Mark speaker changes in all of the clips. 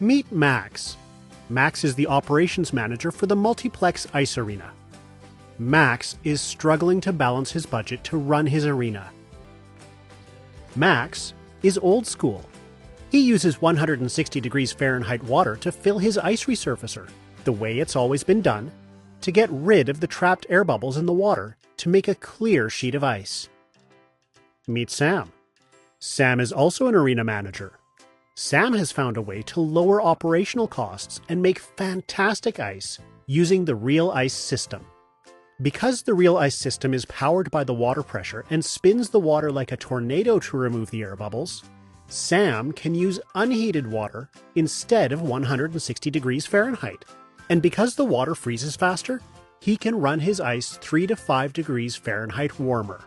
Speaker 1: Meet Max. Max is the operations manager for the multiplex ice arena. Max is struggling to balance his budget to run his arena. Max is old school. He uses 160 degrees Fahrenheit water to fill his ice resurfacer, the way it's always been done, to get rid of the trapped air bubbles in the water to make a clear sheet of ice. Meet Sam. Sam is also an arena manager. Sam has found a way to lower operational costs and make fantastic ice using the REALice system. Because the REALice system is powered by the water pressure and spins the water like a tornado to remove the air bubbles, Sam can use unheated water instead of 160 degrees Fahrenheit. And because the water freezes faster, he can run his ice 3 to 5 degrees Fahrenheit warmer.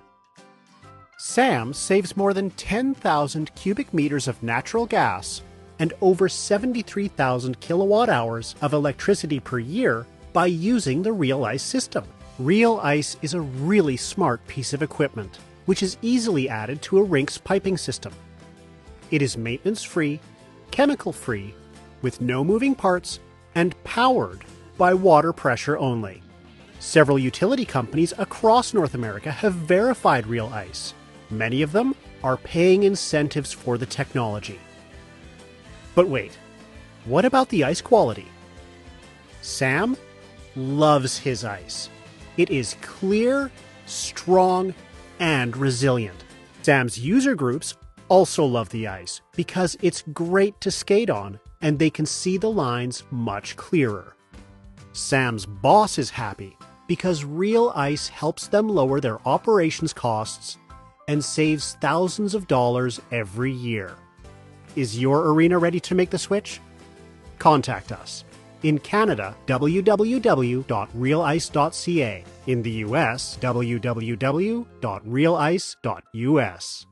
Speaker 1: Sam saves more than 10,000 cubic meters of natural gas and over 73,000 kilowatt hours of electricity per year by using the REALice system. REALice is a really smart piece of equipment, which is easily added to a rink's piping system. It is maintenance-free, chemical-free, with no moving parts, and powered by water pressure only. Several utility companies across North America have verified REALice. Many of them are paying incentives for the technology. But wait, what about the ice quality? Sam loves his ice. It is clear, strong, and resilient. Sam's user groups also love the ice because it's great to skate on and they can see the lines much clearer. Sam's boss is happy because REALice helps them lower their operations costs and saves thousands of dollars every year. Is your arena ready to make the switch? Contact us. In Canada, www.realice.ca. In the US, www.realice.us.